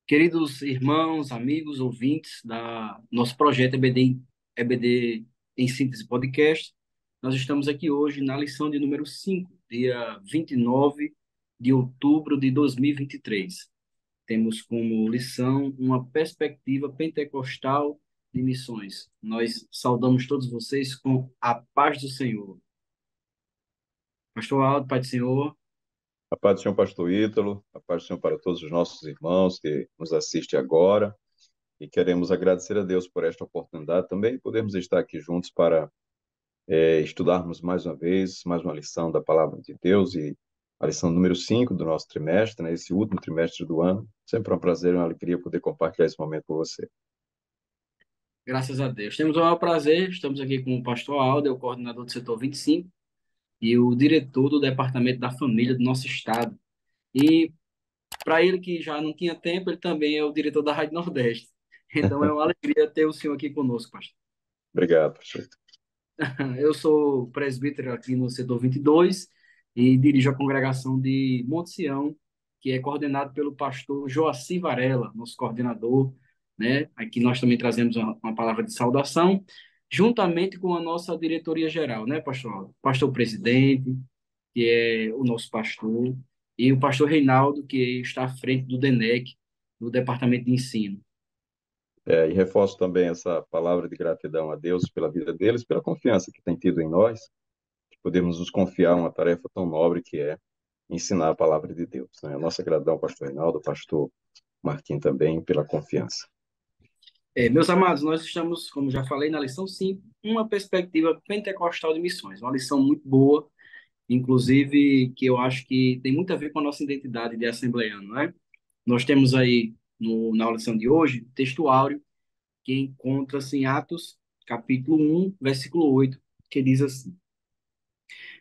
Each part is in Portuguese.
Queridos irmãos, amigos, ouvintes da nosso projeto EBD em Síntese Podcast, nós estamos aqui hoje na lição de número 5, dia 29 de outubro de 2023. Temos como lição uma perspectiva pentecostal de missões. Nós saudamos todos vocês com a paz do Senhor. Pastor Aldo, Pai do Senhor. A paz do Senhor, pastor Ítalo, a paz do Senhor para todos os nossos irmãos que nos assistem agora e queremos agradecer a Deus por esta oportunidade também, podemos estar aqui juntos para estudarmos mais uma vez, mais uma lição da Palavra de Deus e a lição número 5 do nosso trimestre, né, esse último trimestre do ano. Sempre é um prazer e uma alegria poder compartilhar esse momento com você. Graças a Deus. Temos o maior prazer, estamos aqui com o pastor Aldo, é o coordenador do setor 25 e o diretor do Departamento da Família do nosso estado. E para ele que já não tinha tempo, ele também é o diretor da Rádio Nordeste. Então é uma alegria ter o senhor aqui conosco, pastor. Obrigado, pastor. Eu sou presbítero aqui no setor 22 e dirijo a congregação de Monte Sião, que é coordenado pelo pastor Joaci Varela, nosso coordenador, né? Aqui nós também trazemos uma palavra de saudação, juntamente com a nossa diretoria geral, né, pastor? Pastor presidente, que é o nosso pastor, e o pastor Reinaldo, que está à frente do DENEC, do Departamento de Ensino. E reforço também essa palavra de gratidão a Deus pela vida deles, pela confiança que tem tido em nós, que podemos nos confiar uma tarefa tão nobre que é ensinar a palavra de Deus, né? Nossa gratidão ao pastor Reinaldo, ao pastor Martim também, pela confiança. Meus amados, nós estamos, como já falei na lição 5, uma perspectiva pentecostal de missões, uma lição muito boa, inclusive que eu acho que tem muito a ver com a nossa identidade de assembleano, né? Nós temos aí na lição de hoje, texto áureo, que encontra-se em Atos, capítulo 1, versículo 8, que diz assim: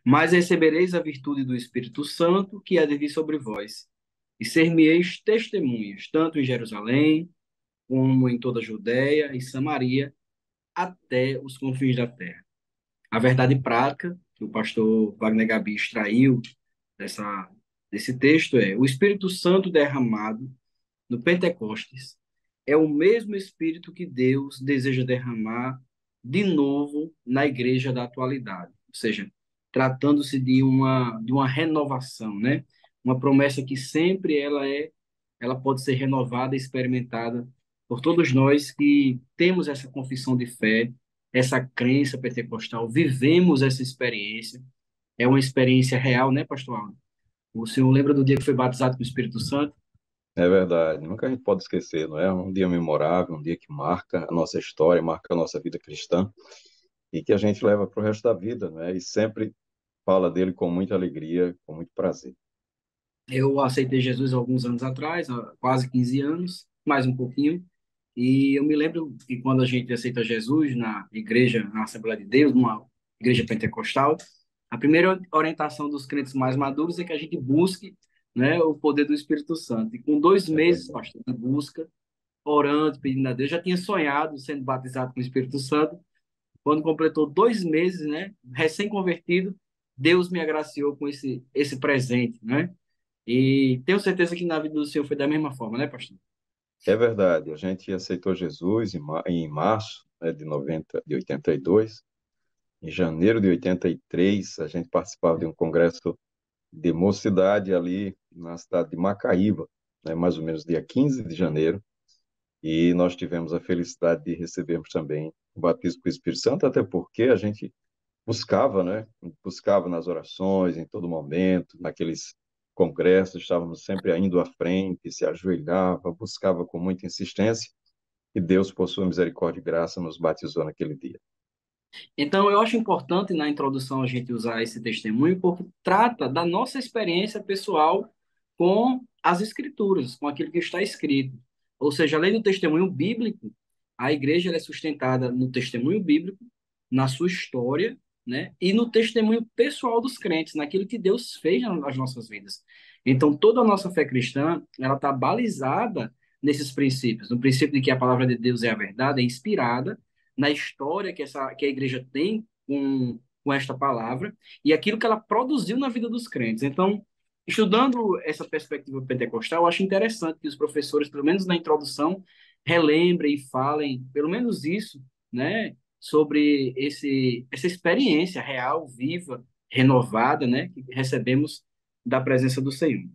Mas recebereis a virtude do Espírito Santo, que há de vir sobre vós, e ser-me-eis testemunhas, tanto em Jerusalém, como em toda a Judéia e Samaria, até os confins da terra. A verdade prática que o pastor Wagner Gabi extraiu dessa, desse texto é: o Espírito Santo derramado no Pentecostes é o mesmo Espírito que Deus deseja derramar de novo na igreja da atualidade. Ou seja, tratando-se de uma renovação, né? Uma promessa que sempre ela pode ser renovada e experimentada por todos nós que temos essa confissão de fé, essa crença pentecostal, vivemos essa experiência. É uma experiência real, né, pastor Aldo? O senhor lembra do dia que foi batizado com o Espírito Santo? É verdade, nunca a gente pode esquecer, não é? Um dia memorável, um dia que marca a nossa história, marca a nossa vida cristã e que a gente leva para o resto da vida, não é? E sempre fala dele com muita alegria, com muito prazer. Eu aceitei Jesus há alguns anos atrás, há quase 15 anos, mais um pouquinho. E eu me lembro que quando a gente aceita Jesus na igreja, na Assembleia de Deus, numa igreja pentecostal, a primeira orientação dos crentes mais maduros é que a gente busque, né, o poder do Espírito Santo. E com 2 meses, É pastor, de busca, orando, pedindo a Deus, já tinha sonhado sendo batizado com o Espírito Santo. Quando completou 2 meses, né, recém-convertido, Deus me agraciou com esse presente, né? E tenho certeza que na vida do senhor foi da mesma forma, né, pastor? verdade, a gente aceitou Jesus em março, né, de 82. Em janeiro de 83, a gente participava de um congresso de mocidade ali na cidade de Macaíba, né, mais ou menos dia 15 de janeiro. E nós tivemos a felicidade de recebermos também o batismo com o Espírito Santo, até porque a gente buscava, né? Buscava nas orações, em todo momento, naqueles congressos, estávamos sempre indo à frente, se ajoelhava, buscava com muita insistência, e Deus, por sua misericórdia e graça, nos batizou naquele dia. Então, eu acho importante na introdução a gente usar esse testemunho, porque trata da nossa experiência pessoal com as Escrituras, com aquilo que está escrito. Ou seja, além do testemunho bíblico, a igreja ela é sustentada no testemunho bíblico, na sua história, né? E no testemunho pessoal dos crentes, naquilo que Deus fez nas nossas vidas. Então, toda a nossa fé cristã, ela está balizada nesses princípios, no princípio de que a palavra de Deus é a verdade, é inspirada, na história que a igreja tem com esta palavra e aquilo que ela produziu na vida dos crentes. Então, Estudando essa perspectiva pentecostal, eu acho interessante que os professores, pelo menos na introdução, relembrem e falem, pelo menos isso, né, sobre essa experiência real, viva, renovada, né, que recebemos da presença do Senhor.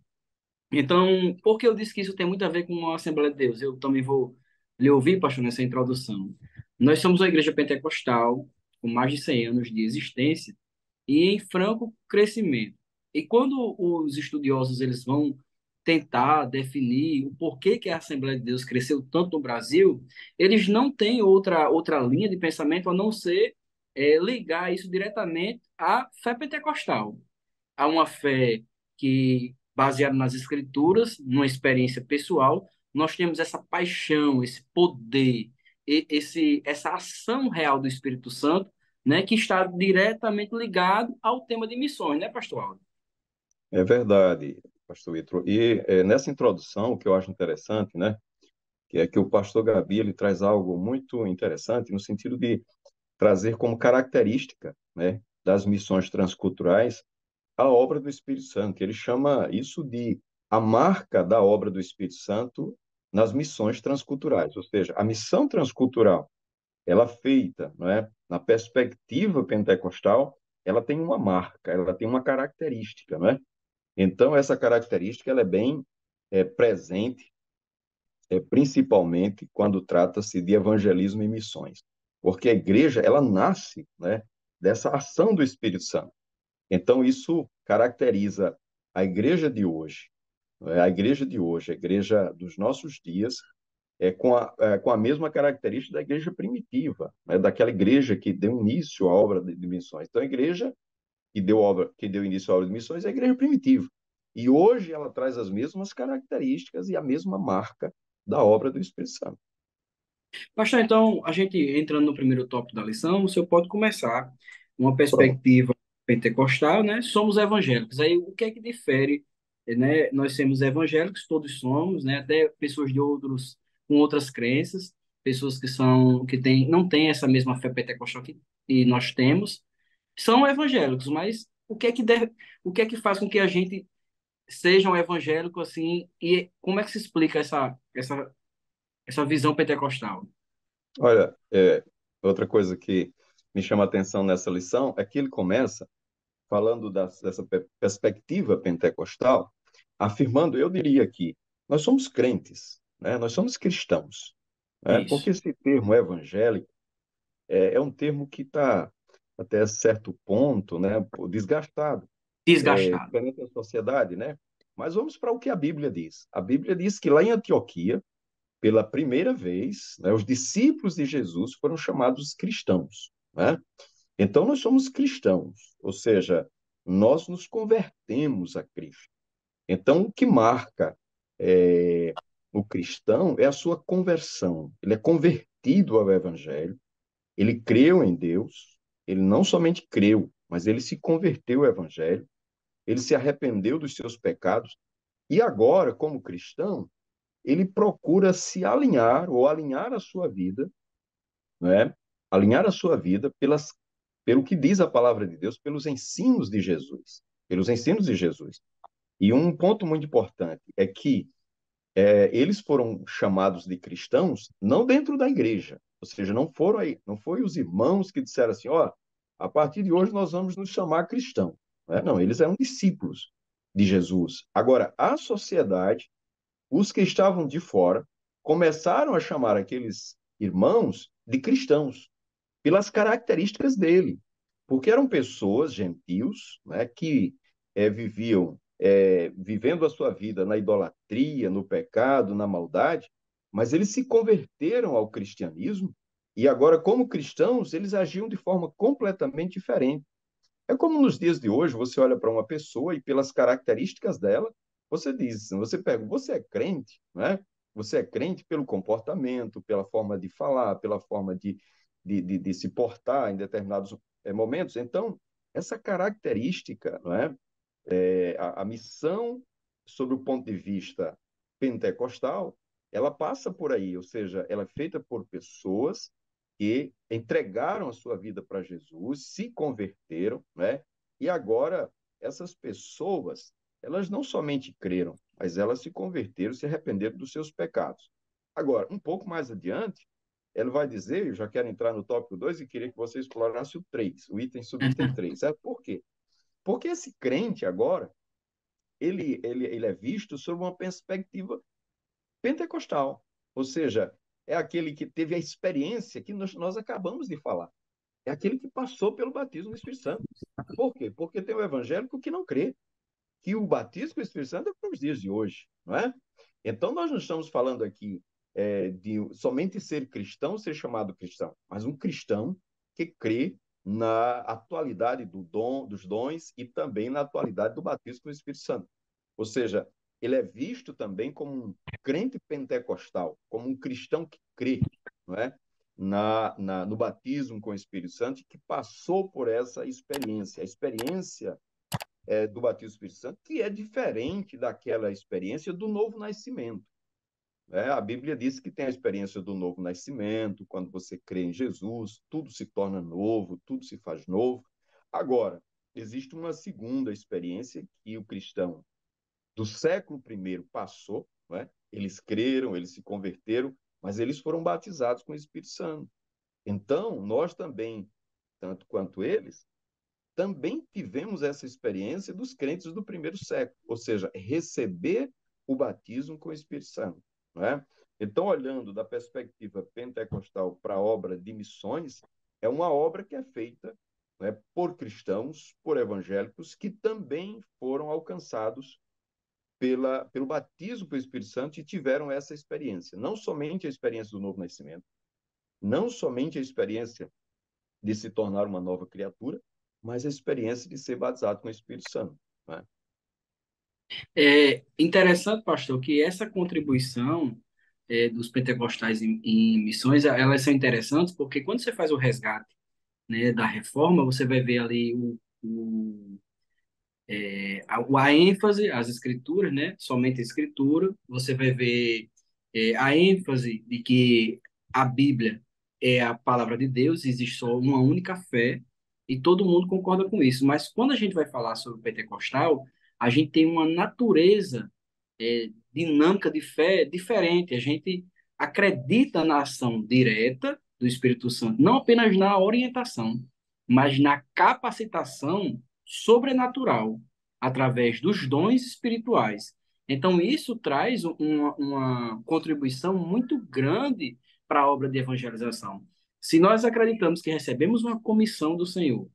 Então, por que eu disse que isso tem muito a ver com a Assembleia de Deus? Eu também vou lhe ouvir, pastor, nessa introdução. Nós somos uma igreja pentecostal com mais de 100 anos de existência e em franco crescimento. E quando os estudiosos eles vão tentar definir o porquê que a Assembleia de Deus cresceu tanto no Brasil, eles não têm outra linha de pensamento a não ser ligar isso diretamente à fé pentecostal, a uma fé que, baseada nas escrituras, numa experiência pessoal, nós temos essa paixão, esse poder, essa ação real do Espírito Santo, né, que está diretamente ligado ao tema de missões, né, pastor Aldo? É verdade, pastor Vitor. E nessa introdução, o que eu acho interessante, né, que é que o pastor Gabi ele traz algo muito interessante no sentido de trazer como característica, né, das missões transculturais a obra do Espírito Santo. Ele chama isso de a marca da obra do Espírito Santo nas missões transculturais, ou seja, a missão transcultural, ela feita, não é, na perspectiva pentecostal, ela tem uma marca, ela tem uma característica, não é? Então essa característica ela é bem presente, principalmente quando trata-se de evangelismo e missões, porque a igreja ela nasce, né, dessa ação do Espírito Santo. Então, isso caracteriza a igreja de hoje, não é? A igreja de hoje, a igreja dos nossos dias, com a mesma característica da igreja primitiva, né? Daquela igreja que deu início à obra de missões. Então, a igreja que deu início à obra de missões é a igreja primitiva. E hoje ela traz as mesmas características e a mesma marca da obra do Espírito Santo. Pastor, então, a gente entrando no primeiro tópico da lição, o senhor pode começar uma Pronto. perspectiva pentecostal, né? Somos evangélicos. Aí, o que é que difere, né? Nós somos evangélicos, todos somos, né? Até pessoas de outros, com outras crenças, pessoas não têm essa mesma fé pentecostal que nós temos, são evangélicos, mas o que é que faz com que a gente seja um evangélico assim, e como é que se explica essa visão pentecostal? Olha, outra coisa que me chama a atenção nessa lição é que ele começa falando dessa perspectiva pentecostal, afirmando, eu diria que nós somos crentes, né? Nós somos cristãos, né? Porque Isso. esse termo evangélico é um termo que está, até certo ponto, né, desgastado Desgastado. perante a sociedade, né? Mas vamos para o que a Bíblia diz. A Bíblia diz que lá em Antioquia, pela primeira vez, né, os discípulos de Jesus foram chamados cristãos, né? Então, nós somos cristãos, ou seja, nós nos convertemos a Cristo. Então, o que marca é, o cristão é a sua conversão. Ele é convertido ao Evangelho, ele creu em Deus, ele não somente creu, mas ele se converteu ao Evangelho, ele se arrependeu dos seus pecados, e agora, como cristão, ele procura se alinhar ou alinhar a sua vida, não é? Alinhar a sua vida pelo que diz a palavra de Deus, pelos ensinos de Jesus, pelos ensinos de Jesus. E um ponto muito importante é que eles foram chamados de cristãos não dentro da igreja, ou seja, não foi os irmãos que disseram assim, ó, a partir de hoje nós vamos nos chamar cristão. Não, eles eram discípulos de Jesus. Agora, a sociedade, os que estavam de fora, começaram a chamar aqueles irmãos de cristãos pelas características dele, porque eram pessoas, gentios, né, que viviam vivendo a sua vida na idolatria, no pecado, na maldade, mas eles se converteram ao cristianismo e agora, como cristãos, eles agiam de forma completamente diferente. É como nos dias de hoje, você olha para uma pessoa e pelas características dela, você diz, você pergunta, você é crente, né? Você é crente pelo comportamento, pela forma de falar, pela forma de se portar em determinados momentos. Então, essa característica, não é? A missão, sob o ponto de vista pentecostal, ela passa por aí, ou seja, ela é feita por pessoas que entregaram a sua vida para Jesus, se converteram, né? E agora essas pessoas elas não somente creram, mas elas se converteram, se arrependeram dos seus pecados. Agora, um pouco mais adiante, ele vai dizer, eu já quero entrar no tópico 2 e queria que você explorasse o 3, o item subitem 3. Por quê? Porque esse crente agora, ele é visto sob uma perspectiva pentecostal, ou seja, é aquele que teve a experiência que nós acabamos de falar. É aquele que passou pelo batismo do Espírito Santo. Por quê? Porque tem o evangélico que não crê que o batismo com o Espírito Santo é para os dias de hoje, não é? Então, nós não estamos falando aqui de somente ser cristão, ser chamado cristão, mas um cristão que crê na atualidade dos dons e também na atualidade do batismo com o Espírito Santo. Ou seja, ele é visto também como um crente pentecostal, como um cristão que crê, não é? No batismo com o Espírito Santo, que passou por essa experiência. A experiência do batismo do Espírito Santo, que é diferente daquela experiência do novo nascimento. A Bíblia diz que tem a experiência do novo nascimento, quando você crê em Jesus, tudo se torna novo, tudo se faz novo. Agora, existe uma segunda experiência que o cristão do século I passou, eles creram, eles se converteram, mas eles foram batizados com o Espírito Santo. Então, nós também, tanto quanto eles, também tivemos essa experiência dos crentes do primeiro século, ou seja, receber o batismo com o Espírito Santo. Não é? Então, olhando da perspectiva pentecostal para a obra de missões, é uma obra que é feita, né, por cristãos, por evangélicos, que também foram alcançados pelo batismo com o Espírito Santo e tiveram essa experiência. Não somente a experiência do novo nascimento, não somente a experiência de se tornar uma nova criatura, mas a experiência de ser batizado com o Espírito Santo. Né? É interessante, pastor, que essa contribuição dos pentecostais em missões, elas são interessantes porque quando você faz o resgate, né, da reforma, você vai ver ali a ênfase, as escrituras, né? Somente a escritura. Você vai ver a ênfase de que a Bíblia é a palavra de Deus, existe só uma única fé, e todo mundo concorda com isso. Mas quando a gente vai falar sobre o pentecostal, a gente tem uma natureza dinâmica de fé diferente. A gente acredita na ação direta do Espírito Santo, não apenas na orientação, mas na capacitação sobrenatural através dos dons espirituais. Então, isso traz uma contribuição muito grande para a obra de evangelização. Se nós acreditamos que recebemos uma comissão do Senhor,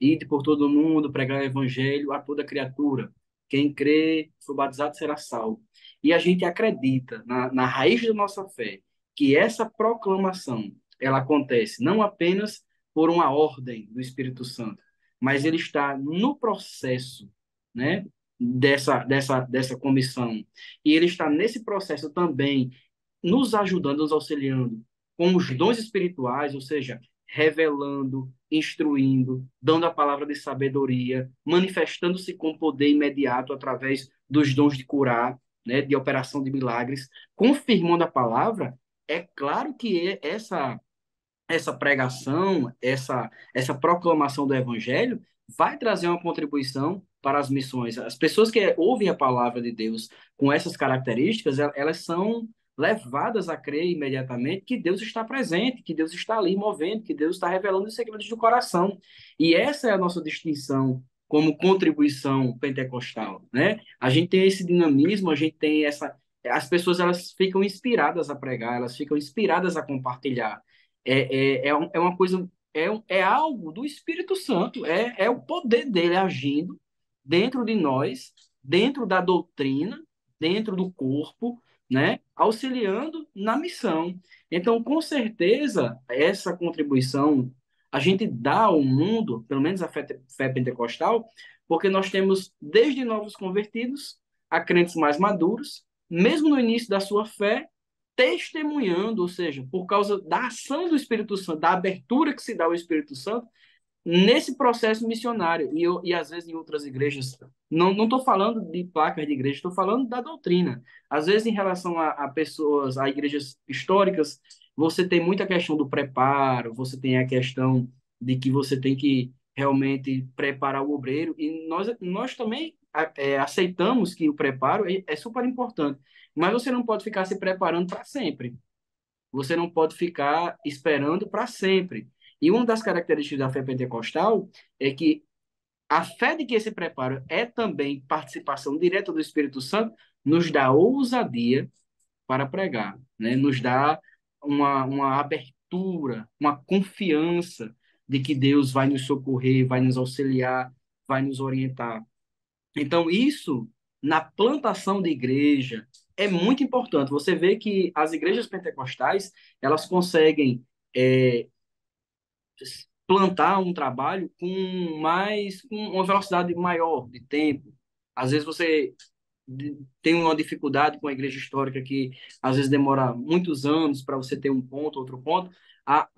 ide por todo mundo, pregar o evangelho a toda criatura, quem crê, for batizado, será salvo. E a gente acredita na raiz da nossa fé que essa proclamação ela acontece não apenas por uma ordem do Espírito Santo, mas ele está no processo, né, dessa comissão. E ele está nesse processo também nos ajudando, nos auxiliando com os dons espirituais, ou seja, revelando, instruindo, dando a palavra de sabedoria, manifestando-se com poder imediato através dos dons de curar, né, de operação de milagres, confirmando a palavra. É claro que essa pregação, essa proclamação do evangelho vai trazer uma contribuição para as missões. As pessoas que ouvem a palavra de Deus com essas características, elas são levadas a crer imediatamente que Deus está presente, que Deus está ali movendo, que Deus está revelando os segredos do coração. E essa é a nossa distinção como contribuição pentecostal, né? A gente tem esse dinamismo, a gente tem essa as pessoas elas ficam inspiradas a pregar, elas ficam inspiradas a compartilhar. É uma coisa, é algo do Espírito Santo, é o poder dele agindo dentro de nós, dentro da doutrina, dentro do corpo, né? Auxiliando na missão. Então, com certeza, essa contribuição a gente dá ao mundo, pelo menos a fé pentecostal, porque nós temos desde novos convertidos a crentes mais maduros, mesmo no início da sua fé, testemunhando, ou seja, por causa da ação do Espírito Santo, da abertura que se dá ao Espírito Santo nesse processo missionário. E às vezes em outras igrejas, não estou falando de placas de igreja, estou falando da doutrina. Às vezes em relação a pessoas, a igrejas históricas, você tem muita questão do preparo, você tem a questão de que você tem que realmente preparar o obreiro, e nós também aceitamos que o preparo é super importante, mas você não pode ficar se preparando para sempre. Você não pode ficar esperando para sempre. E uma das características da fé pentecostal é que a fé de que esse preparo é também participação direta do Espírito Santo nos dá ousadia para pregar, né? Nos dá uma abertura, uma confiança de que Deus vai nos socorrer, vai nos auxiliar, vai nos orientar. Então, isso, na plantação de igreja, é muito importante. Você vê que as igrejas pentecostais, elas conseguem é, plantar um trabalho com uma velocidade maior de tempo. Às vezes você tem uma dificuldade com a igreja histórica que às vezes demora muitos anos para você ter um ponto, outro ponto. A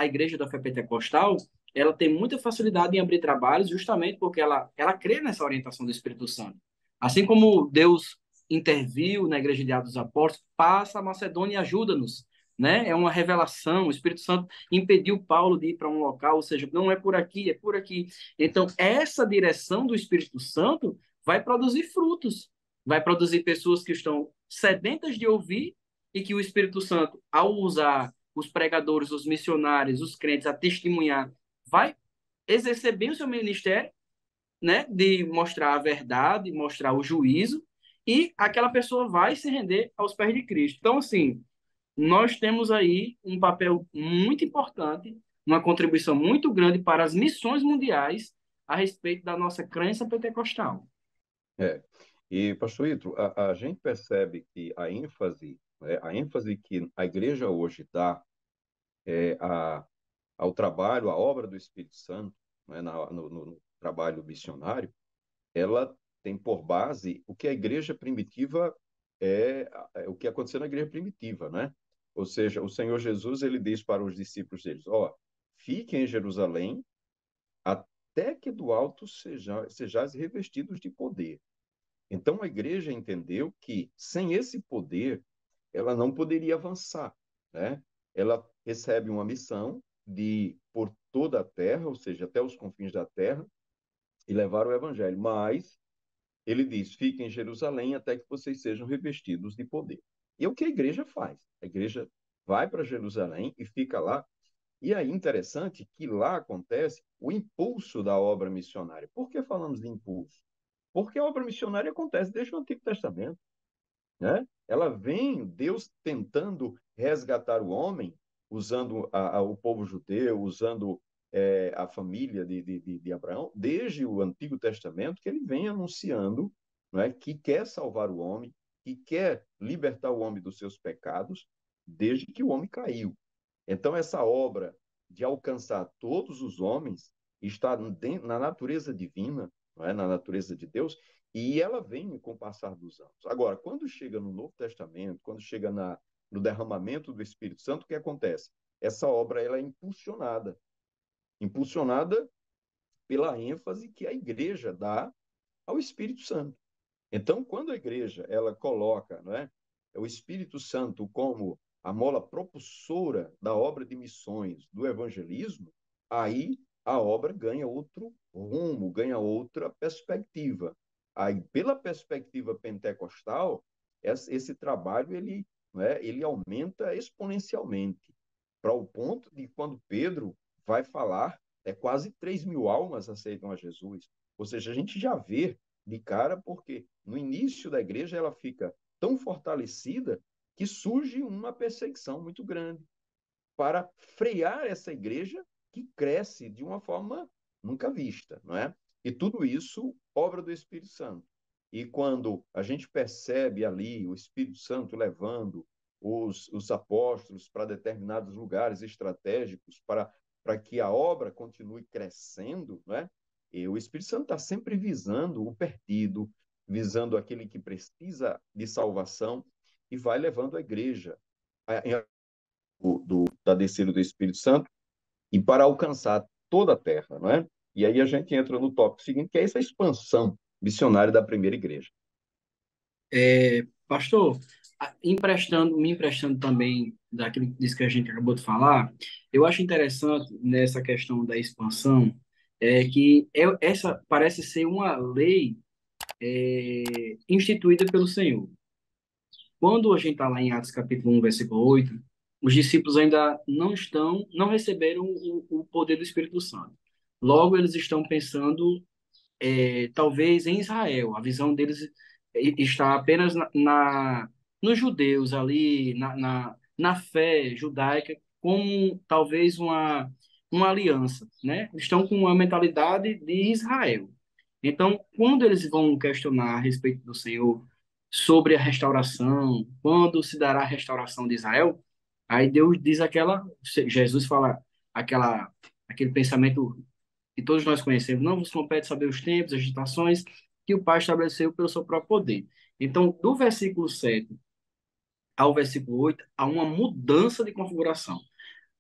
igreja da fé pentecostal, ela tem muita facilidade em abrir trabalhos justamente porque ela crê nessa orientação do Espírito Santo. Assim como Deus interviu na igreja de Atos dos Apóstolos, passa a Macedônia e ajuda-nos. Né? É uma revelação. O Espírito Santo impediu Paulo de ir para um local, ou seja, não é por aqui, é por aqui. Então, essa direção do Espírito Santo vai produzir frutos, vai produzir pessoas que estão sedentas de ouvir e que o Espírito Santo, ao usar os pregadores, os missionários, os crentes a testemunhar, vai exercer bem o seu ministério, né, de mostrar a verdade, mostrar o juízo, e aquela pessoa vai se render aos pés de Cristo. Então, assim, nós temos aí um papel muito importante, uma contribuição muito grande para as missões mundiais a respeito da nossa crença pentecostal. É. E, pastor Ítalo, a gente percebe que a ênfase que a igreja hoje dá ao trabalho, à obra do Espírito Santo, né, no trabalho missionário, ela tem por base o que a igreja primitiva o que aconteceu na igreja primitiva, né? Ou seja, o Senhor Jesus ele diz para os discípulos deles: ó, fiquem em Jerusalém até que do alto sejais revestidos de poder. Então a igreja entendeu que sem esse poder ela não poderia avançar, né? Ela recebe uma missão de por toda a terra, ou seja, até os confins da terra, e levar o evangelho. Mas ele diz: fiquem em Jerusalém até que vocês sejam revestidos de poder. E é o que a igreja faz. A igreja vai para Jerusalém e fica lá. E aí, interessante que lá acontece o impulso da obra missionária. Por que falamos de impulso? Porque a obra missionária acontece desde o Antigo Testamento, né? Ela vem, Deus tentando resgatar o homem, usando o povo judeu, usando a família de Abraão, desde o Antigo Testamento, que ele vem anunciando, não é, que quer salvar o homem, que quer libertar o homem dos seus pecados, desde que o homem caiu. Então, essa obra de alcançar todos os homens está na natureza divina, não é? Na natureza de Deus, e ela vem com o passar dos anos. Agora, quando chega no Novo Testamento, quando chega no derramamento do Espírito Santo, o que acontece? Essa obra ela é impulsionada pela ênfase que a igreja dá ao Espírito Santo. Então, quando a igreja ela coloca, não é, o Espírito Santo como a mola propulsora da obra de missões, do evangelismo, aí a obra ganha outro rumo, ganha outra perspectiva. Aí, pela perspectiva pentecostal, esse trabalho ele, não é, ele aumenta exponencialmente, para o ponto de quando Pedro vai falar, quase 3.000 almas aceitam a Jesus. Ou seja, a gente já vê de cara, porque no início da igreja ela fica tão fortalecida que surge uma perseguição muito grande para frear essa igreja que cresce de uma forma nunca vista, não é? E tudo isso obra do Espírito Santo. E quando a gente percebe ali o Espírito Santo levando os apóstolos para determinados lugares estratégicos para que a obra continue crescendo, não é? E o Espírito Santo está sempre visando o perdido, visando aquele que precisa de salvação e vai levando a igreja da descida do Espírito Santo e para alcançar toda a terra, não é? E aí a gente entra no tópico seguinte, que é essa expansão missionária da primeira igreja. Pastor, me emprestando também daquilo disso que a gente acabou de falar, eu acho interessante nessa questão da expansão, essa parece ser uma lei instituída pelo Senhor. Quando a gente está lá em Atos capítulo 1, versículo 8, os discípulos ainda não receberam o poder do Espírito Santo. Logo, eles estão pensando, talvez, em Israel. A visão deles está apenas nos judeus ali, na fé judaica, como talvez uma aliança, né? Estão com a mentalidade de Israel. Então, quando eles vão questionar a respeito do Senhor sobre a restauração, quando se dará a restauração de Israel, aí Deus diz Jesus fala aquele pensamento que todos nós conhecemos, não vos compete saber os tempos, as agitações que o Pai estabeleceu pelo seu próprio poder. Então, do versículo 7 ao versículo 8, há uma mudança de configuração.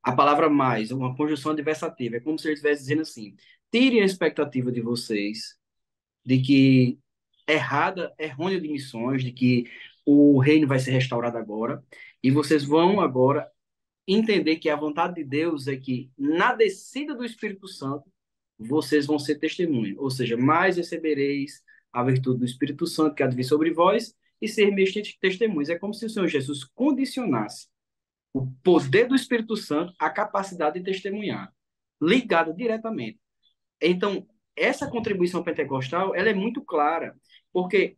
A palavra mais, uma conjunção adversativa, é como se ele estivesse dizendo assim: tirem a expectativa de vocês de que errônea de missões, de que o reino vai ser restaurado agora, e vocês vão agora entender que a vontade de Deus é que na descida do Espírito Santo vocês vão ser testemunhas, ou seja, mais recebereis a virtude do Espírito Santo que há de vir sobre vós e ser meus testemunhas. É como se o Senhor Jesus condicionasse o poder do Espírito Santo à capacidade de testemunhar, ligado diretamente. Então, essa contribuição pentecostal, ela é muito clara, porque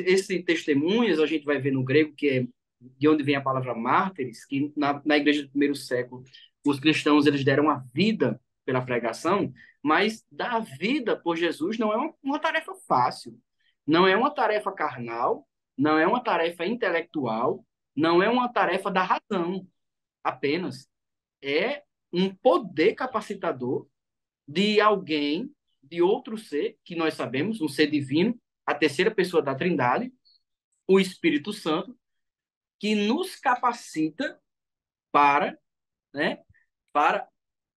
esse testemunhas, a gente vai ver no grego, que é de onde vem a palavra mártires, que na igreja do primeiro século, os cristãos, eles deram a vida pela pregação, mas dar a vida por Jesus não é uma tarefa fácil, não é uma tarefa carnal, não é uma tarefa intelectual, não é uma tarefa da razão apenas. É um poder capacitador de alguém, de outro ser, que nós sabemos, um ser divino, a terceira pessoa da Trindade, o Espírito Santo, que nos capacita para, né, para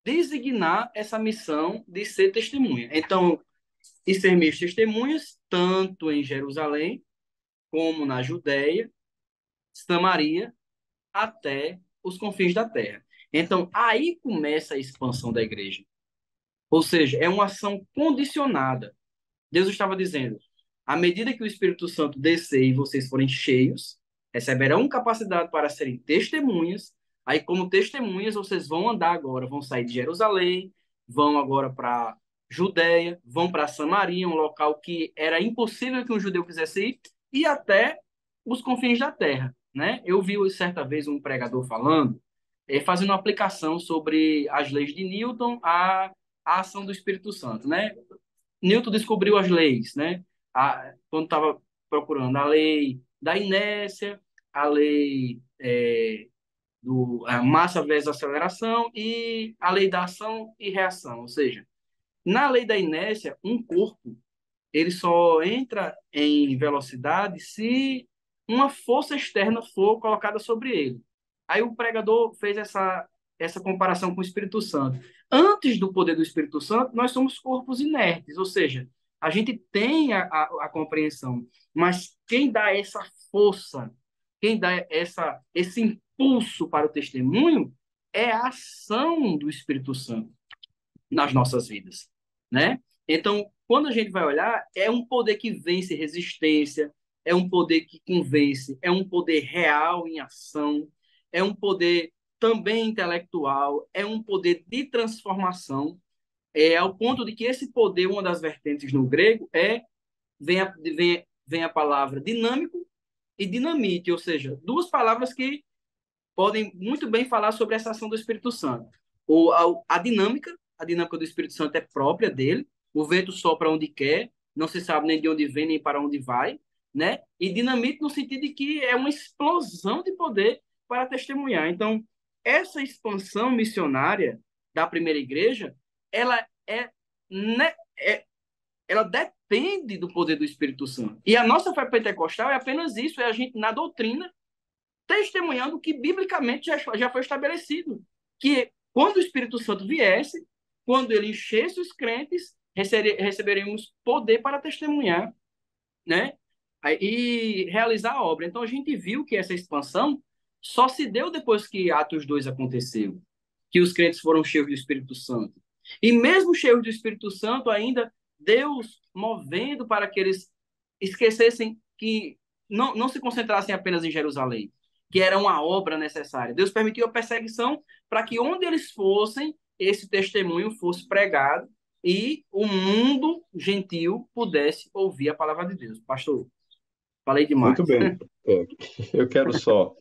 designar essa missão de ser testemunha. Então, e ser meus testemunhas, tanto em Jerusalém, como na Judéia, Samaria, até os confins da terra. Então, aí começa a expansão da igreja. Ou seja, é uma ação condicionada. Deus estava dizendo: à medida que o Espírito Santo descer e vocês forem cheios, receberão capacidade para serem testemunhas. Aí, como testemunhas, vocês vão andar agora, vão sair de Jerusalém, vão agora para Judéia, vão para Samaria, um local que era impossível que um judeu quisesse ir, e até os confins da terra, né? Eu vi certa vez um pregador falando, fazendo uma aplicação sobre as leis de Newton à ação do Espírito Santo, né? Newton descobriu as leis, né? Quando estava procurando a lei da inércia, a lei a massa vezes aceleração e a lei da ação e reação. Ou seja, na lei da inércia, um corpo ele só entra em velocidade se uma força externa for colocada sobre ele. Aí o pregador fez essa comparação com o Espírito Santo. Antes do poder do Espírito Santo, nós somos corpos inertes, ou seja, a gente tem a compreensão, mas quem dá essa força, quem dá esse impulso para o testemunho é a ação do Espírito Santo nas nossas vidas, né? Então, quando a gente vai olhar, é um poder que vence resistência, é um poder que convence, é um poder real em ação, é um poder também intelectual, é um poder de transformação, ao ponto de que esse poder, uma das vertentes no grego, vem a palavra dinâmico e dinamite, ou seja, duas palavras que podem muito bem falar sobre essa ação do Espírito Santo. A dinâmica do Espírito Santo é própria dele, o vento sopra onde quer, não se sabe nem de onde vem, nem para onde vai, né? E dinamite no sentido de que é uma explosão de poder para testemunhar. Então, essa expansão missionária da primeira igreja, ela né, ela depende do poder do Espírito Santo. E a nossa fé pentecostal é apenas isso, é a gente na doutrina testemunhando o que biblicamente já foi estabelecido, que quando o Espírito Santo viesse, quando ele enchesse os crentes, receberemos poder para testemunhar, né? E realizar a obra. Então a gente viu que essa expansão só se deu depois que Atos 2 aconteceu, que os crentes foram cheios do Espírito Santo. E mesmo cheios do Espírito Santo, ainda Deus movendo para que eles esquecessem que não se concentrassem apenas em Jerusalém, que era uma obra necessária. Deus permitiu a perseguição para que onde eles fossem, esse testemunho fosse pregado e o mundo gentil pudesse ouvir a palavra de Deus. Pastor, falei Muito demais. bem. É, eu quero só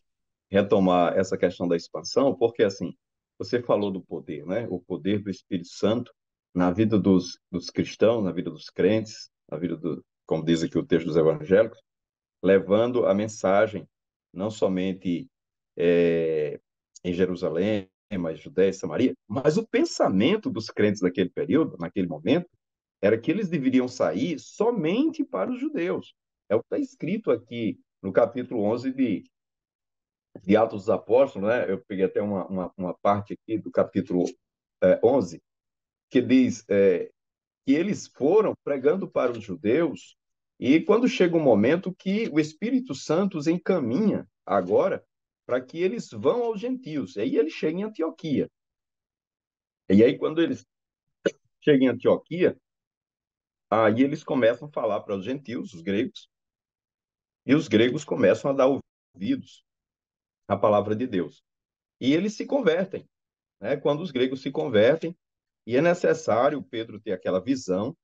retomar essa questão da expansão, porque assim, você falou do poder, né? O poder do Espírito Santo na vida dos cristãos, na vida dos crentes, na vida como diz aqui o texto dos evangélicos, levando a mensagem não somente é, em Jerusalém, mas Judéia e Samaria, mas o pensamento dos crentes daquele período, naquele momento, era que eles deveriam sair somente para os judeus. É o que está escrito aqui no capítulo 11 de Atos dos Apóstolos, né? Eu peguei até uma parte aqui do capítulo 11, que diz que eles foram pregando para os judeus, e quando chega um momento que o Espírito Santo os encaminha agora para que eles vão aos gentios. E aí ele chega em Antioquia. E aí, quando eles chegam em Antioquia, aí eles começam a falar para os gentios, os gregos, e os gregos começam a dar ouvidos à palavra de Deus. E eles se convertem, né? Quando os gregos se convertem, e é necessário Pedro ter aquela visão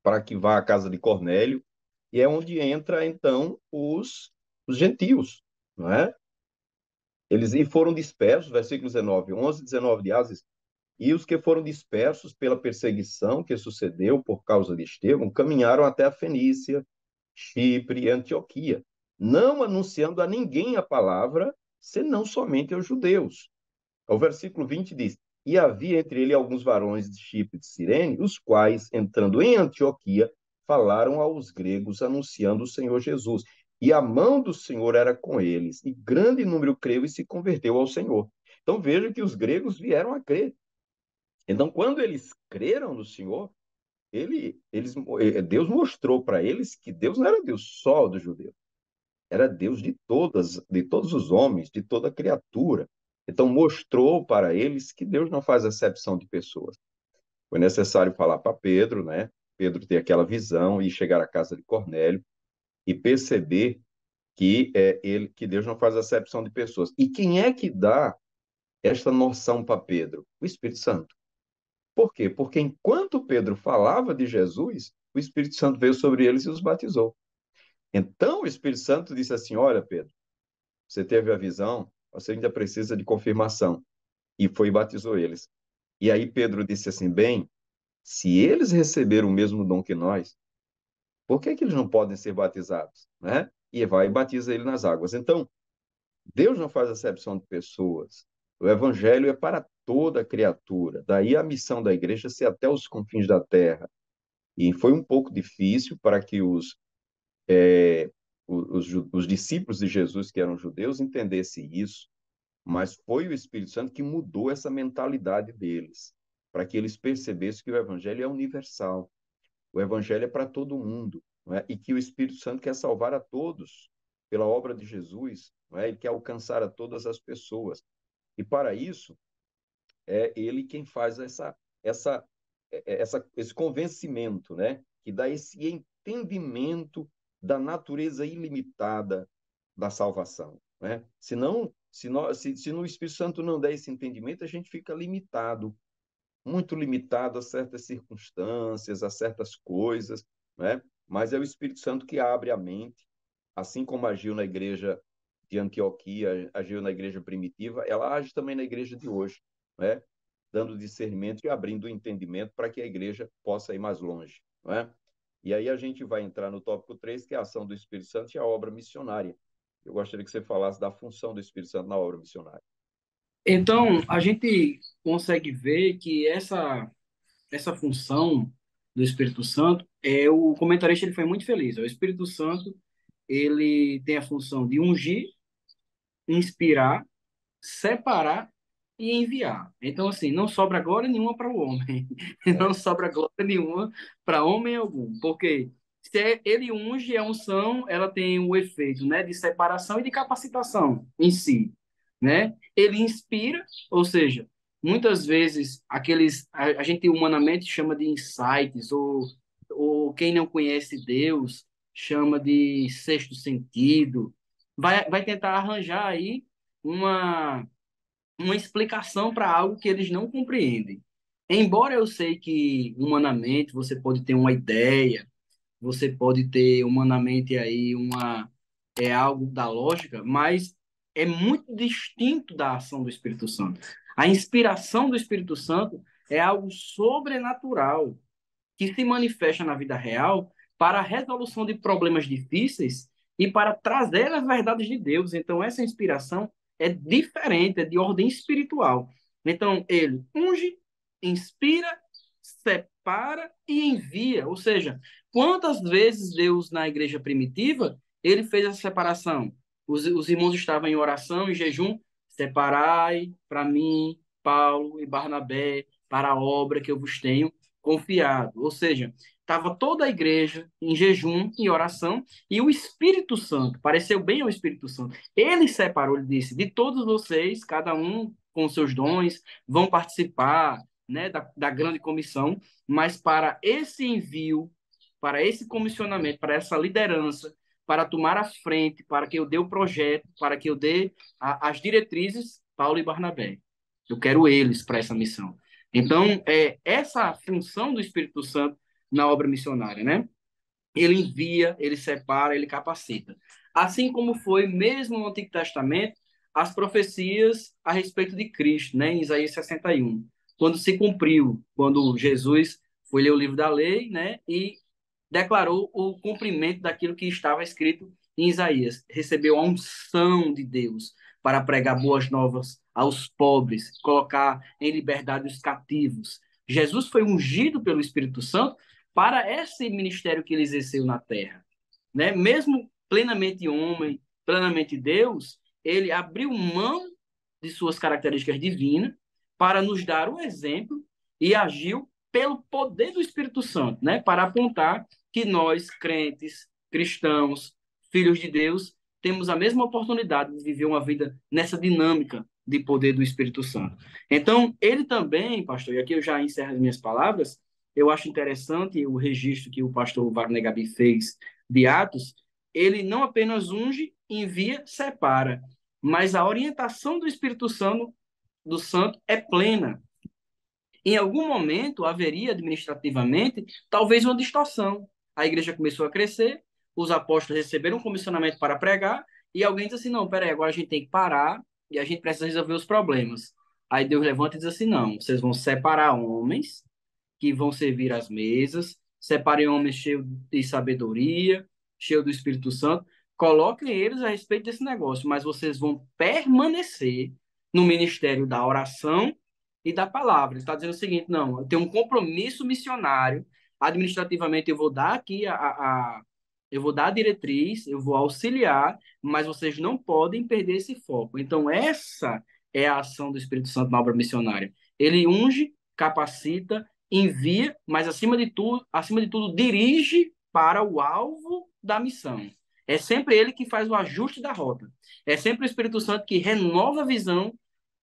para que vá à casa de Cornélio, e é onde entra então os gentios, não é? Eles e foram dispersos, versículos 19, 11, 19 de Ases, e os que foram dispersos pela perseguição que sucedeu por causa de Estevão, caminharam até a Fenícia, Chipre e Antioquia, não anunciando a ninguém a palavra, senão somente aos judeus. O versículo 20 diz: E havia entre ele alguns varões de Chipre e de Cirene, os quais, entrando em Antioquia, falaram aos gregos, anunciando o Senhor Jesus. E a mão do Senhor era com eles, e grande número creu e se converteu ao Senhor. Então veja que os gregos vieram a crer. Então, quando eles creram no Senhor, Deus mostrou para eles que Deus não era Deus só dos judeus, era Deus de todos os homens, de toda criatura. Então mostrou para eles que Deus não faz acepção de pessoas. Foi necessário falar para Pedro, né? Pedro ter aquela visão e chegar à casa de Cornélio e perceber que Deus não faz acepção de pessoas. E quem é que dá esta noção para Pedro? O Espírito Santo. Por quê? Porque enquanto Pedro falava de Jesus, o Espírito Santo veio sobre eles e os batizou. Então o Espírito Santo disse assim: Olha, Pedro, você teve a visão, você ainda precisa de confirmação. E foi e batizou eles. E aí Pedro disse assim: Bem, se eles receberam o mesmo dom que nós, por que eles não podem ser batizados? Né? E vai e batiza ele nas águas. Então, Deus não faz acepção de pessoas. O evangelho é para toda criatura. Daí a missão da igreja ser até os confins da terra. E foi um pouco difícil para que os discípulos de Jesus, que eram judeus, entendessem isso, mas foi o Espírito Santo que mudou essa mentalidade deles, para que eles percebessem que o Evangelho é universal, o Evangelho é para todo mundo, não é? E que o Espírito Santo quer salvar a todos pela obra de Jesus, não é? Ele quer alcançar a todas as pessoas. E para isso, é ele quem faz essa, esse convencimento, né? Que dá esse entendimento da natureza ilimitada da salvação, né? Senão, se no Espírito Santo não der esse entendimento, a gente fica limitado, muito limitado a certas circunstâncias, a certas coisas, né? Mas é o Espírito Santo que abre a mente, assim como agiu na igreja de Antioquia, agiu na igreja primitiva, ela age também na igreja de hoje, né? Dando discernimento e abrindo o entendimento para que a igreja possa ir mais longe, né? E aí a gente vai entrar no tópico 3, que é a ação do Espírito Santo e a obra missionária. Eu gostaria que você falasse da função do Espírito Santo na obra missionária. Então, a gente consegue ver que essa função do Espírito Santo, o comentarista ele foi muito feliz. O Espírito Santo, ele tem a função de ungir, inspirar, separar e enviar. Então, assim, não sobra glória nenhuma para o homem. Não É, sobra glória nenhuma para homem algum. Porque se ele unge, a unção, ela tem o efeito, né, de separação e de capacitação em si, né? Ele inspira, ou seja, muitas vezes a gente humanamente chama de insights, ou quem não conhece Deus chama de sexto sentido, vai tentar arranjar aí uma, uma explicação para algo que eles não compreendem. Embora eu sei que humanamente você pode ter uma ideia, você pode ter humanamente aí algo da lógica, mas é muito distinto da ação do Espírito Santo. A inspiração do Espírito Santo é algo sobrenatural que se manifesta na vida real para a resolução de problemas difíceis e para trazer as verdades de Deus. Então, essa inspiração é diferente, é de ordem espiritual. Então, ele unge, inspira, separa e envia. Ou seja, quantas vezes Deus, na igreja primitiva, ele fez essa separação? Os irmãos estavam em oração, em jejum, separai para mim, Paulo e Barnabé, para a obra que eu vos tenho confiado. Ou seja, estava toda a igreja em jejum, em oração, e o Espírito Santo, pareceu bem ao Espírito Santo. Ele separou, ele disse, de todos vocês, cada um com seus dons, vão participar, né, da grande comissão, mas para esse envio, para esse comissionamento, para essa liderança, para tomar a frente, para que eu dê o projeto, para que eu dê as diretrizes, Paulo e Barnabé. Eu quero eles para essa missão. Então, essa função do Espírito Santo na obra missionária, né? Ele envia, ele separa, ele capacita. Assim como foi mesmo no Antigo Testamento, as profecias a respeito de Cristo, né, em Isaías 61, quando se cumpriu, quando Jesus foi ler o livro da lei, né, e declarou o cumprimento daquilo que estava escrito em Isaías. Recebeu a unção de Deus para pregar boas novas aos pobres, colocar em liberdade os cativos. Jesus foi ungido pelo Espírito Santo para esse ministério que ele exerceu na terra, né? Mesmo plenamente homem, plenamente Deus, ele abriu mão de suas características divinas para nos dar o exemplo e agiu pelo poder do Espírito Santo, né? Para apontar que nós, crentes, cristãos, filhos de Deus, temos a mesma oportunidade de viver uma vida nessa dinâmica de poder do Espírito Santo. Então, ele também, pastor, e aqui eu já encerro as minhas palavras, eu acho interessante o registro que o pastor Wagner Gabi fez de Atos, ele não apenas unge, envia, separa, mas a orientação do Santo é plena. Em algum momento haveria administrativamente talvez uma distorção. A igreja começou a crescer, os apóstolos receberam um comissionamento para pregar, e alguém diz assim: não, peraí, agora a gente tem que parar e a gente precisa resolver os problemas. Aí Deus levanta e diz assim: não, vocês vão separar homens que vão servir as mesas, separem homens cheios de sabedoria, cheios do Espírito Santo, coloquem eles a respeito desse negócio, mas vocês vão permanecer no ministério da oração e da palavra. Ele está dizendo o seguinte: não, eu tenho um compromisso missionário, administrativamente eu vou dar aqui eu vou dar a diretriz, eu vou auxiliar, mas vocês não podem perder esse foco. Então, essa é a ação do Espírito Santo na obra missionária. Ele unge, capacita, envia, mas acima de tudo, dirige para o alvo da missão. É sempre ele que faz o ajuste da rota. É sempre o Espírito Santo que renova a visão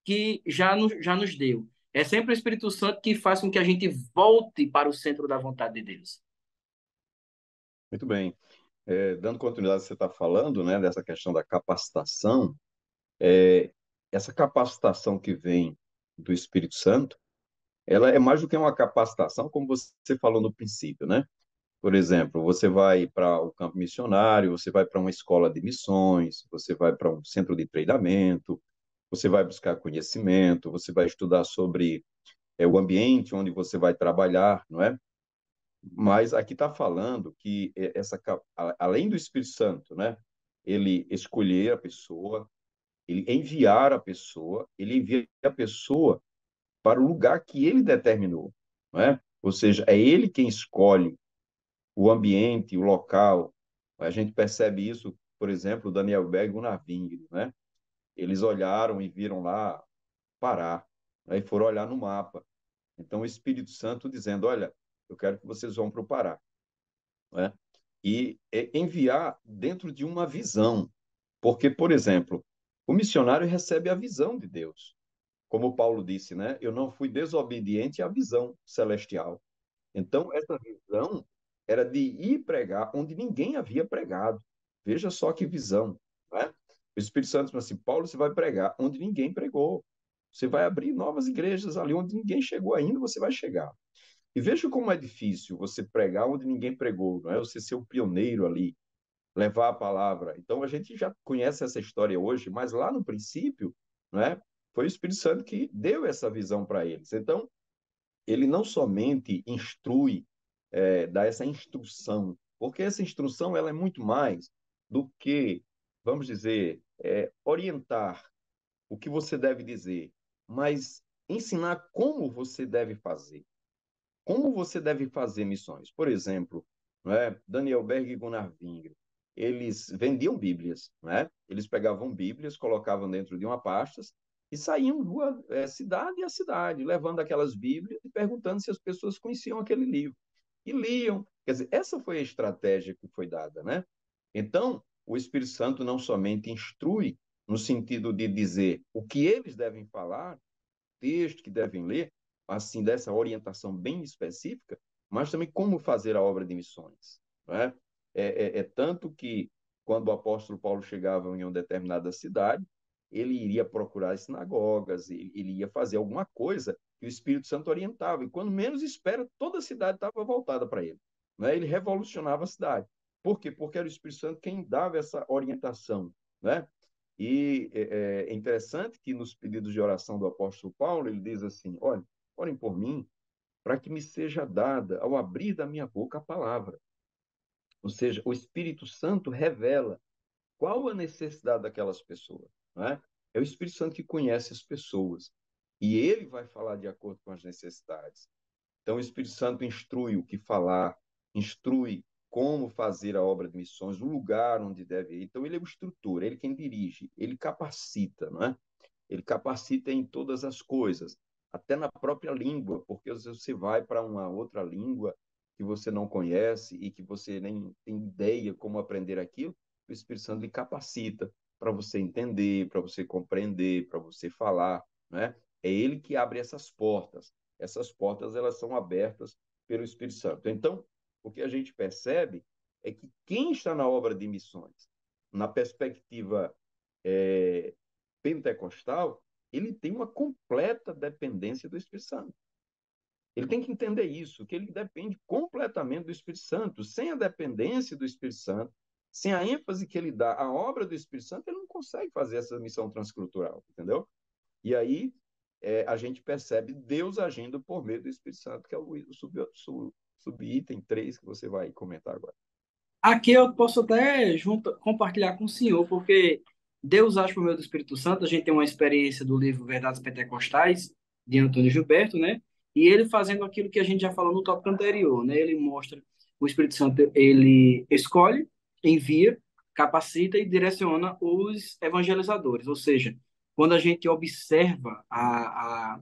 que já nos deu. É sempre o Espírito Santo que faz com que a gente volte para o centro da vontade de Deus. Muito bem. Dando continuidade ao que você está falando, né, dessa questão da capacitação, é, essa capacitação que vem do Espírito Santo, ela é mais do que uma capacitação, como você falou no princípio, né? Por exemplo, você vai para o campo missionário, você vai para uma escola de missões, você vai para um centro de treinamento, você vai buscar conhecimento, você vai estudar sobre o ambiente onde você vai trabalhar, não é? Mas aqui está falando que além do Espírito Santo, né? Ele escolher a pessoa, ele enviar a pessoa, ele envia a pessoa para o lugar que ele determinou, não é? Ou seja, é ele quem escolhe o ambiente, o local. A gente percebe isso, por exemplo, o Daniel Berg e o Gunnar Wingre, né? Eles olharam e viram lá Pará, né? E foram olhar no mapa. Então, o Espírito Santo dizendo, olha, eu quero que vocês vão para o Pará, né? E enviar dentro de uma visão. Porque, por exemplo, o missionário recebe a visão de Deus. como Paulo disse, né? Eu não fui desobediente à visão celestial. Então, essa visão era de ir pregar onde ninguém havia pregado. Veja só que visão, né? O Espírito Santo disse assim, Paulo, você vai pregar onde ninguém pregou. Você vai abrir novas igrejas ali onde ninguém chegou ainda, você vai chegar. E veja como é difícil você pregar onde ninguém pregou, não é? Você ser o pioneiro ali, levar a palavra. Então a gente já conhece essa história hoje, mas lá no princípio, não é? Foi o Espírito Santo que deu essa visão para eles. Então, ele não somente instrui, dá essa instrução, porque essa instrução ela é muito mais do que, vamos dizer, orientar o que você deve dizer, mas ensinar como você deve fazer. Como você deve fazer missões? Por exemplo, Daniel Berg e Gunnar Wingre, eles vendiam Bíblias, eles pegavam Bíblias, colocavam dentro de uma pasta e saíam cidade a cidade, levando aquelas Bíblias e perguntando se as pessoas conheciam aquele livro. E liam. Quer dizer, essa foi a estratégia que foi dada, né? Então, o Espírito Santo não somente instrui no sentido de dizer o que eles devem falar, texto que devem ler, assim, dessa orientação bem específica, mas também como fazer a obra de missões. Né? É tanto que, quando o apóstolo Paulo chegava em uma determinada cidade, ele iria procurar as sinagogas, ele ia fazer alguma coisa que o Espírito Santo orientava, e quando menos espera, toda a cidade estava voltada para ele. Né? Ele revolucionava a cidade. Por quê? Porque era o Espírito Santo quem dava essa orientação. Né? E é interessante que nos pedidos de oração do apóstolo Paulo, ele diz assim: olha, orem por mim, para que me seja dada, ao abrir da minha boca, a palavra. Ou seja, o Espírito Santo revela qual a necessidade daquelas pessoas. Não é? É o Espírito Santo que conhece as pessoas. E ele vai falar de acordo com as necessidades. Então, o Espírito Santo instrui o que falar, instrui como fazer a obra de missões, o lugar onde deve ir. Então, ele é o instrutor, ele quem dirige, ele capacita, não é? Ele capacita em todas as coisas, até na própria língua, porque às vezes você vai para uma outra língua que você não conhece e que você nem tem ideia como aprender aquilo, o Espírito Santo lhe capacita para você entender, para você compreender, para você falar, né? É ele que abre essas portas. Essas portas elas são abertas pelo Espírito Santo. Então, o que a gente percebe é que quem está na obra de missões, na perspectiva é, pentecostal, ele tem uma completa dependência do Espírito Santo. Ele tem que entender isso, que ele depende completamente do Espírito Santo. Sem a dependência do Espírito Santo, sem a ênfase que ele dá à obra do Espírito Santo, ele não consegue fazer essa missão transcultural, entendeu? E aí a gente percebe Deus agindo por meio do Espírito Santo, que é o subitem 3 que você vai comentar agora. Aqui eu posso até compartilhar com o senhor, porque Deus age por meio do Espírito Santo. A gente tem uma experiência do livro Verdades Pentecostais, de Antônio Gilberto, né? E ele fazendo aquilo que a gente já falou no tópico anterior, né? Ele mostra o Espírito Santo, ele escolhe, envia, capacita e direciona os evangelizadores. Ou seja, quando a gente observa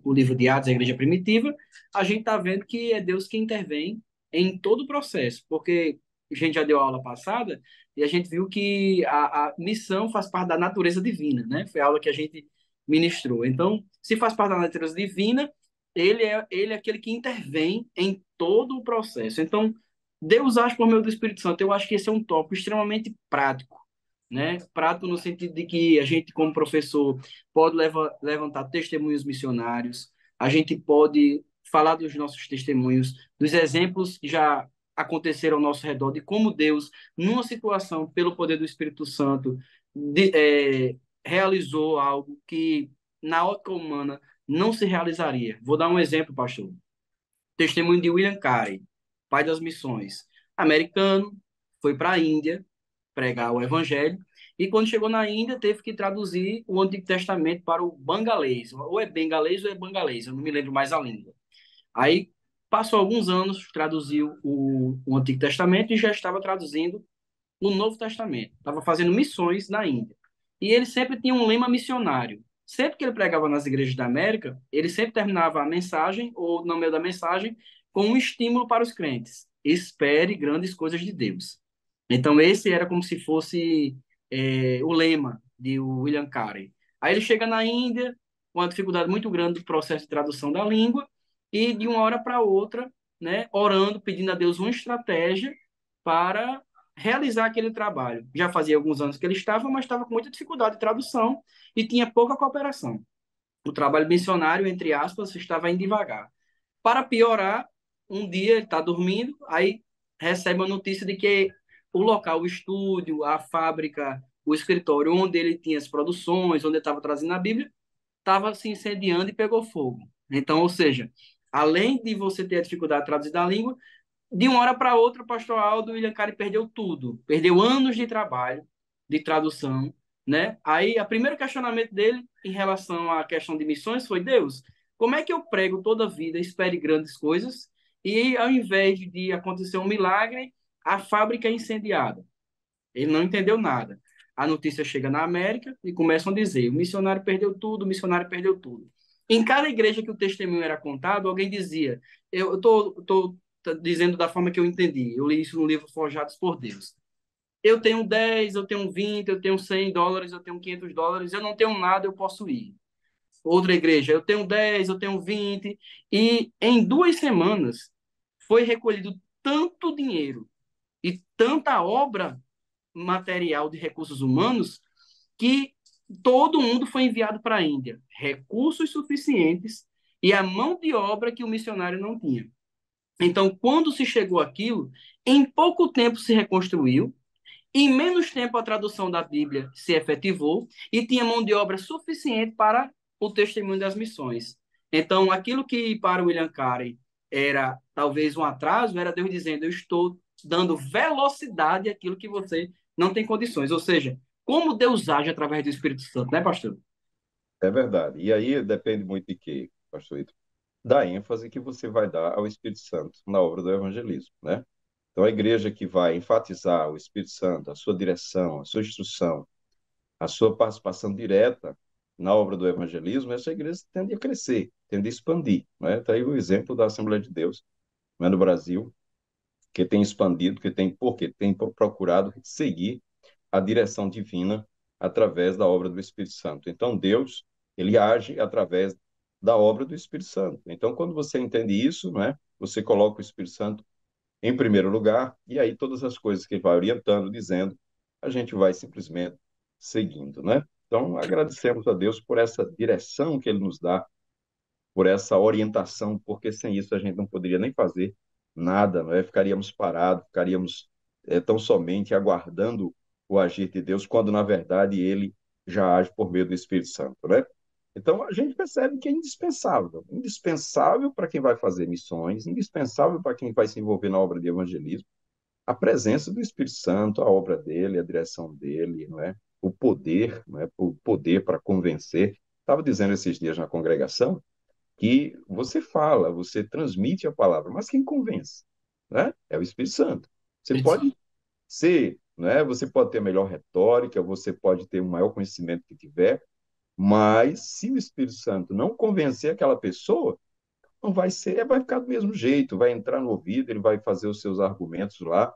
o livro de Atos, a igreja primitiva, a gente está vendo que é Deus que intervém em todo o processo, porque a gente já deu a aula passada e a gente viu que a missão faz parte da natureza divina, né? Foi a aula que a gente ministrou. Então, se faz parte da natureza divina, ele é aquele que intervém em todo o processo. Então, Deus age por meio do Espírito Santo. Eu acho que esse é um tópico extremamente prático, né? Prático no sentido de que a gente, como professor, pode levantar testemunhos missionários, a gente pode falar dos nossos testemunhos, dos exemplos que já aconteceram ao nosso redor, de como Deus, numa situação, pelo poder do Espírito Santo, realizou algo que, na ótica humana, não se realizaria. Vou dar um exemplo, pastor. Testemunho de William Carey, pai das missões. Americano, foi para a Índia pregar o evangelho, e quando chegou na Índia, teve que traduzir o Antigo Testamento para o bangalês. Ou é bengalês ou é bangalês, eu não me lembro mais a língua. Aí passou alguns anos, traduziu o Antigo Testamento e já estava traduzindo o Novo Testamento. Estava fazendo missões na Índia. E ele sempre tinha um lema missionário. Sempre que ele pregava nas igrejas da América, ele sempre terminava a mensagem, ou no meio da mensagem, com um estímulo para os crentes. Espere grandes coisas de Deus. Então, esse era como se fosse o lema de William Carey. Aí ele chega na Índia, uma dificuldade muito grande do processo de tradução da língua, e de uma hora para outra, né, orando, pedindo a Deus uma estratégia para realizar aquele trabalho. Já fazia alguns anos que ele estava, mas estava com muita dificuldade de tradução e tinha pouca cooperação. O trabalho missionário, entre aspas, estava indo devagar. Para piorar, um dia ele está dormindo, aí recebe a notícia de que o local, o estúdio, a fábrica, o escritório onde ele tinha as produções, onde ele estava trazendo a Bíblia, estava se incendiando e pegou fogo. Então, ou seja, além de você ter a dificuldade de traduzir da língua, de uma hora para outra, o pastor Aldo William Carey perdeu tudo. Perdeu anos de trabalho, de tradução, né? Aí, o primeiro questionamento dele em relação à questão de missões foi: Deus, como é que eu prego toda a vida, espere grandes coisas, e ao invés de acontecer um milagre, a fábrica é incendiada? Ele não entendeu nada. A notícia chega na América e começam a dizer: o missionário perdeu tudo, o missionário perdeu tudo. Em cada igreja que o testemunho era contado, alguém dizia: eu estou dizendo da forma que eu entendi. Eu li isso no livro Forjados por Deus. Eu tenho 10, eu tenho 20, eu tenho US$ 100, eu tenho US$ 500, eu não tenho nada, eu posso ir. Outra igreja: eu tenho 10, eu tenho 20. E em 2 semanas foi recolhido tanto dinheiro e tanta obra material de recursos humanos que todo mundo foi enviado para a Índia. Recursos suficientes e a mão de obra que o missionário não tinha. Então, quando se chegou aquilo, em pouco tempo se reconstruiu, em menos tempo a tradução da Bíblia se efetivou e tinha mão de obra suficiente para o testemunho das missões. Então, aquilo que para William Carey era talvez um atraso, era Deus dizendo: eu estou dando velocidade àquilo que você não tem condições. Ou seja, como Deus age através do Espírito Santo, né, pastor? É verdade. E aí depende muito de quê, pastor Ito? Da ênfase que você vai dar ao Espírito Santo na obra do evangelismo, né? Então, a igreja que vai enfatizar o Espírito Santo, a sua direção, a sua instrução, a sua participação direta na obra do evangelismo, essa igreja tende a crescer, tende a expandir, né? Está aí o exemplo da Assembleia de Deus, né, no Brasil, que tem expandido, porque tem procurado seguir a direção divina através da obra do Espírito Santo. Então, Deus, ele age através da obra do Espírito Santo. Então, quando você entende isso, né, você coloca o Espírito Santo em primeiro lugar, e aí todas as coisas que ele vai orientando, dizendo, a gente vai simplesmente seguindo, né? Então, agradecemos a Deus por essa direção que ele nos dá, por essa orientação, porque sem isso a gente não poderia nem fazer nada, não é? Ficaríamos parados, ficaríamos tão somente aguardando o agir de Deus, quando na verdade ele já age por meio do Espírito Santo, né? Então a gente percebe que é indispensável, indispensável para quem vai fazer missões, indispensável para quem vai se envolver na obra de evangelismo, a presença do Espírito Santo, a obra dele, a direção dele, não é? O poder, não é? O poder para convencer. Estava dizendo esses dias na congregação que você fala, você transmite a palavra, mas quem convence, né? É o Espírito Santo. Você pode ser, né? Você pode ter a melhor retórica, você pode ter o maior conhecimento que tiver, mas se o Espírito Santo não convencer aquela pessoa, não vai ser, vai ficar do mesmo jeito, vai entrar no ouvido, ele vai fazer os seus argumentos lá,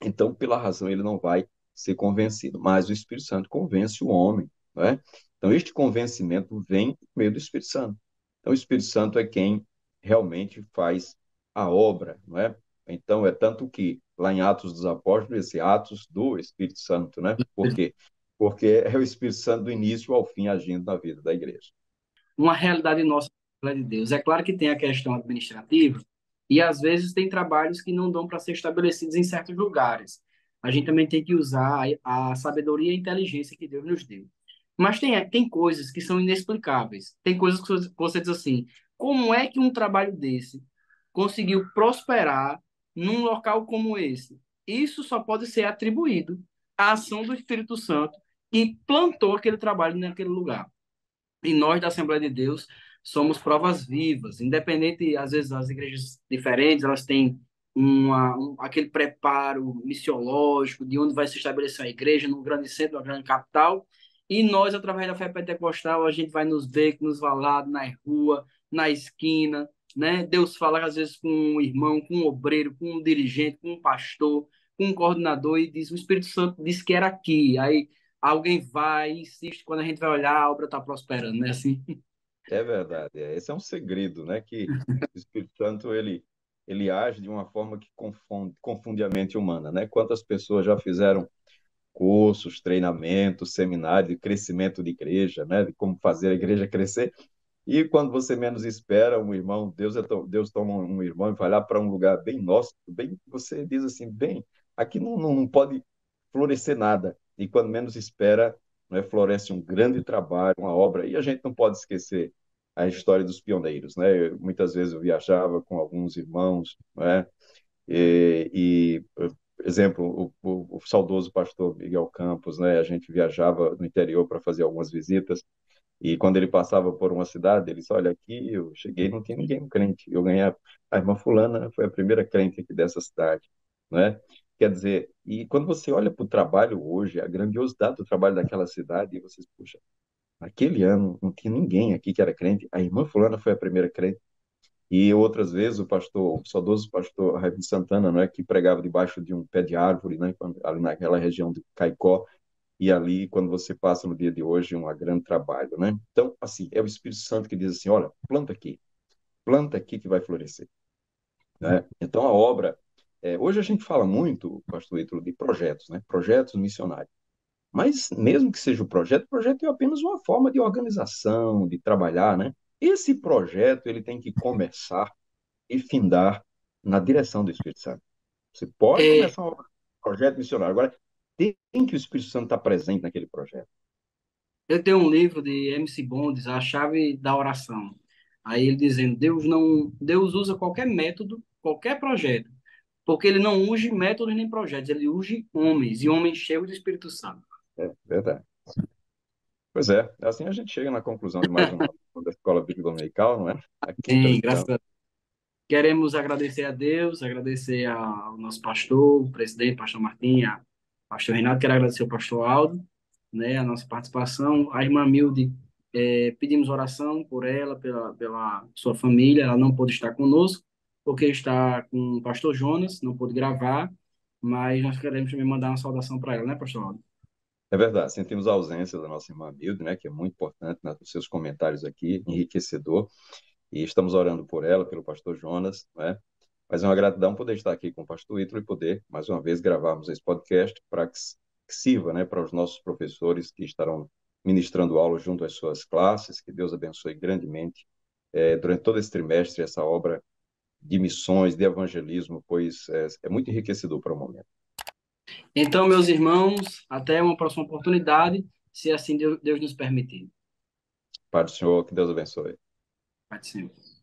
então, pela razão, ele não vai ser convencido, mas o Espírito Santo convence o homem, não é? Então, este convencimento vem por meio do Espírito Santo. Então, o Espírito Santo é quem realmente faz a obra, não é? Então, é tanto que lá em Atos dos Apóstolos, esse Atos do Espírito Santo, né? Por quê? Porque é o Espírito Santo do início ao fim agindo na vida da igreja. Uma realidade nossa de Deus. É claro que tem a questão administrativa e às vezes tem trabalhos que não dão para ser estabelecidos em certos lugares. A gente também tem que usar a sabedoria e a inteligência que Deus nos deu. Mas tem coisas que são inexplicáveis. Tem coisas que você diz assim: como é que um trabalho desse conseguiu prosperar num local como esse? Isso só pode ser atribuído à ação do Espírito Santo que plantou aquele trabalho naquele lugar. E nós da Assembleia de Deus somos provas vivas, independente, às vezes, as igrejas diferentes, elas têm aquele preparo missiológico de onde vai se estabelecer a igreja, num grande centro, uma grande capital, e nós, através da fé pentecostal, a gente vai nos becos, nos valados, na rua, na esquina, né? Deus fala, às vezes, com um irmão, com um obreiro, com um dirigente, com um pastor, com um coordenador, e diz: o Espírito Santo disse que era aqui. Aí alguém vai, insiste, quando a gente vai olhar, a obra está prosperando, né? Assim. É verdade. Esse é um segredo, né? Que o Espírito Santo ele age de uma forma que confunde a mente humana, né? Quantas pessoas já fizeram cursos, treinamentos, seminários de crescimento de igreja, né? De como fazer a igreja crescer. E quando você menos espera, um irmão, Deus toma um irmão e vai lá para um lugar bem nosso, bem, você diz assim, bem, aqui não pode florescer nada. E quando menos espera, né, floresce um grande trabalho, uma obra. E a gente não pode esquecer a história dos pioneiros, né? Muitas vezes eu viajava com alguns irmãos, né? Exemplo, o saudoso pastor Miguel Campos, né? A gente viajava no interior para fazer algumas visitas e quando ele passava por uma cidade, ele disse, olha, aqui eu cheguei, não tinha ninguém crente. Eu ganhei a irmã fulana, foi a primeira crente aqui dessa cidade, né? Quer dizer, e quando você olha para o trabalho hoje, a grandiosidade do trabalho daquela cidade, e vocês, puxa, naquele ano não tinha ninguém aqui que era crente, a irmã fulana foi a primeira crente. E outras vezes o saudoso pastor Raimundo Santana, não é, que pregava debaixo de um pé de árvore, né, ali naquela região de Caicó, e ali, quando você passa no dia de hoje, um grande trabalho, né? Então, assim, é o Espírito Santo que diz assim, olha, planta aqui que vai florescer, né? Então, a obra, hoje a gente fala muito, pastor Ítalo, de projetos, né? Projetos missionários. Mas, mesmo que seja o projeto é apenas uma forma de organização, de trabalhar, né? Esse projeto, ele tem que começar e findar na direção do Espírito Santo. Você pode É, começar um projeto missionário, agora tem que o Espírito Santo estar presente naquele projeto. eu tenho um livro de MC Bondes, A Chave da Oração. Aí ele dizendo, Deus usa qualquer método, qualquer projeto, porque ele não unge métodos nem projetos, ele unge homens, e homens cheios do Espírito Santo. É verdade. Pois é, assim a gente chega na conclusão de mais uma aula da Escola Bíblica Dominical, não é? A quinta Bem, lição. graças a Queremos agradecer a Deus, agradecer ao nosso pastor, o presidente, pastor Martim, a pastor Renato, quero agradecer ao pastor Aldo, né, a nossa participação, a irmã Milde, pedimos oração por ela, pela sua família, ela não pôde estar conosco, porque está com o pastor Jonas, não pôde gravar, mas nós queremos também mandar uma saudação para ela, né, pastor Aldo? É verdade, sentimos a ausência da nossa irmã Milde, né, que é muito importante nos seus comentários aqui, enriquecedor, e estamos orando por ela, pelo pastor Jonas, né? Mas é uma gratidão poder estar aqui com o pastor Ítalo e poder, mais uma vez, gravarmos esse podcast para que sirva, né, para os nossos professores que estarão ministrando aula junto às suas classes, que Deus abençoe grandemente durante todo esse trimestre essa obra de missões, de evangelismo, pois é muito enriquecedor para o momento. Então, meus irmãos, até uma próxima oportunidade, se assim Deus nos permitir. Pai do Senhor, que Deus abençoe. Pode ser.